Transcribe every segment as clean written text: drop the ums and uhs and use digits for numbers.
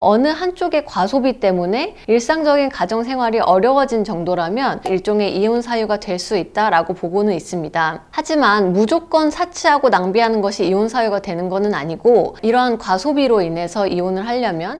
어느 한쪽의 과소비 때문에 일상적인 가정 생활이 어려워진 정도라면 일종의 이혼 사유가 될 수 있다라고 보고는 있습니다. 하지만 무조건 사치하고 낭비하는 것이 이혼 사유가 되는 것은 아니고, 이러한 과소비로 인해서 이혼을 하려면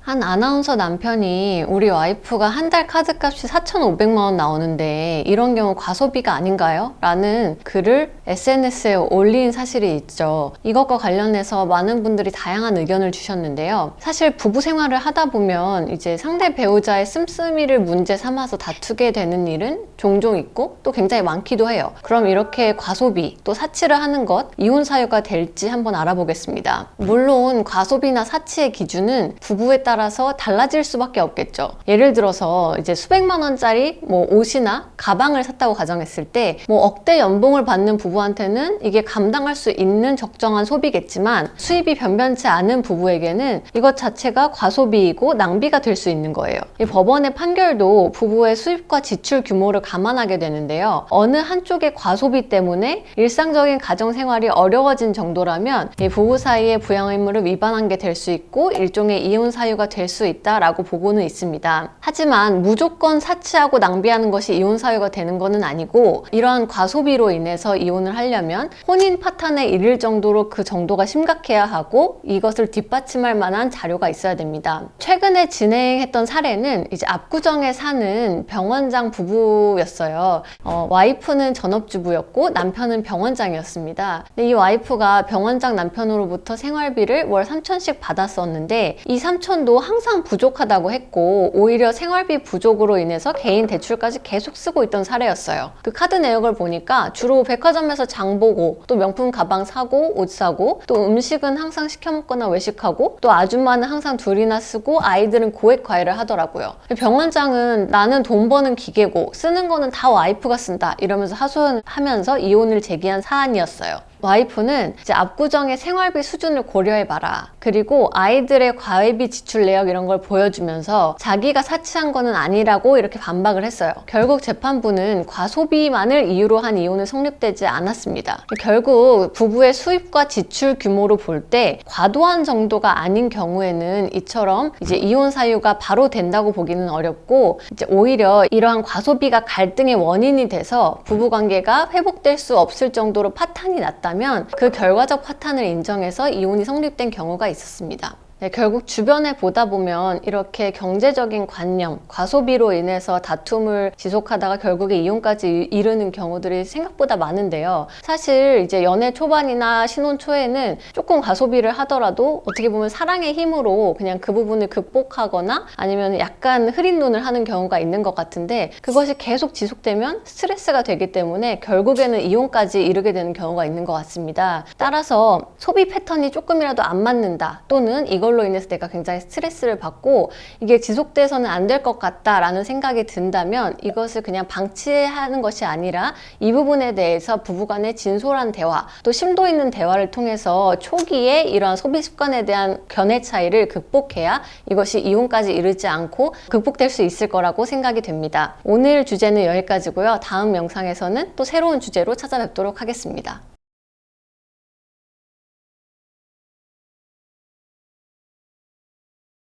한 아나운서 남편이 우리 와이프가 한 달 카드값이 4,500만 원 나오는데 이런 경우 과소비가 아닌가요? 라는 글을 SNS에 올린 사실이 있죠. 이것과 관련해서 많은 분들이 다양한 의견을 주셨는데요. 사실 부부 생활을 하다 보면 이제 상대 배우자의 씀씀이를 문제 삼아서 다투게 되는 일은 종종 있고 또 굉장히 많기도 해요. 그럼 이렇게 과소비 또 사치를 하는 것, 이혼 사유가 될지 한번 알아보겠습니다. 물론 과소비나 사치의 기준은 부부에 따라서 달라질 수밖에 없겠죠. 예를 들어서 이제 수백만 원짜리 옷이나 가방을 샀다고 가정했을 때 억대 연봉을 받는 부부한테는 이게 감당할 수 있는 적정한 소비겠지만, 수입이 변변치 않은 부부에게는 이것 자체가 과소비이고 낭비가 될 수 있는 거예요. 이 법원의 판결도 부부의 수입과 지출 규모를 감안하게 되는데요. 어느 한쪽의 과소비 때문에 일상적인 가정 생활이 어려워진 정도라면 이 부부 사이의 부양 의무를 위반한 게 될 수 있고 일종의 이혼 사유가 될 수 있다라고 보고는 있습니다. 하지만 무조건 사치하고 낭비하는 것이 이혼 사유가 되는 것은 아니고, 이러한 과소비로 인해서 이혼을 하려면 혼인 파탄에 이를 정도로 그 정도가 심각해야 하고 이것을 뒷받침할 만한 자료가 있어야 됩니다. 최근에 진행했던 사례는 이제 압구정에 사는 병원장 부부였어요. 와이프는 전업주부였고 남편은 병원장이었습니다. 근데 이 와이프가 병원장 남편으로부터 생활비를 월 3,000씩 받았었는데 이 3,000도 항상 부족하다고 했고, 오히려 생활비 부족으로 인해서 개인 대출까지 계속 쓰고 있던 사례였어요. 그 카드 내역을 보니까 주로 백화점에서 장 보고 또 명품 가방 사고 옷 사고 또 음식은 항상 시켜 먹거나 외식하고 또 아줌마는 항상 둘이나 쓰고 아이들은 고액 과외를 하더라고요. 병원장은 나는 돈 버는 기계고 쓰는 거는 다 와이프가 쓴다 이러면서 하소연하면서 이혼을 제기한 사안이었어요. 와이프는 이제 압구정의 생활비 수준을 고려해봐라, 그리고 아이들의 과외비 지출 내역 이런 걸 보여주면서 자기가 사치한 거는 아니라고 이렇게 반박을 했어요. 결국 재판부는 과소비만을 이유로 한 이혼은 성립되지 않았습니다. 결국 부부의 수입과 지출 규모로 볼 때 과도한 정도가 아닌 경우에는 이처럼 이제 이혼 사유가 바로 된다고 보기는 어렵고, 이제 오히려 이러한 과소비가 갈등의 원인이 돼서 부부관계가 회복될 수 없을 정도로 파탄이 났다 면 그 결과적 파탄을 인정해서 이혼이 성립된 경우가 있었습니다. 결국 주변에 보다 보면 이렇게 경제적인 관념, 과소비로 인해서 다툼을 지속하다가 결국에 이혼까지 이르는 경우들이 생각보다 많은데요. 사실 이제 연애 초반이나 신혼 초에는 조금 과소비를 하더라도 어떻게 보면 사랑의 힘으로 그냥 그 부분을 극복하거나 아니면 약간 흐린 눈을 하는 경우가 있는 것 같은데, 그것이 계속 지속되면 스트레스가 되기 때문에 결국에는 이혼까지 이르게 되는 경우가 있는 것 같습니다. 따라서 소비 패턴이 조금이라도 안 맞는다, 또는 이걸로 인해서 내가 굉장히 스트레스를 받고 이게 지속돼서는 안 될 것 같다라는 생각이 든다면 이것을 그냥 방치하는 것이 아니라 이 부분에 대해서 부부간의 진솔한 대화, 또 심도 있는 대화를 통해서 초기에 이러한 소비 습관에 대한 견해 차이를 극복해야 이것이 이혼까지 이르지 않고 극복될 수 있을 거라고 생각이 됩니다. 오늘 주제는 여기까지고요. 다음 영상에서는 또 새로운 주제로 찾아뵙도록 하겠습니다.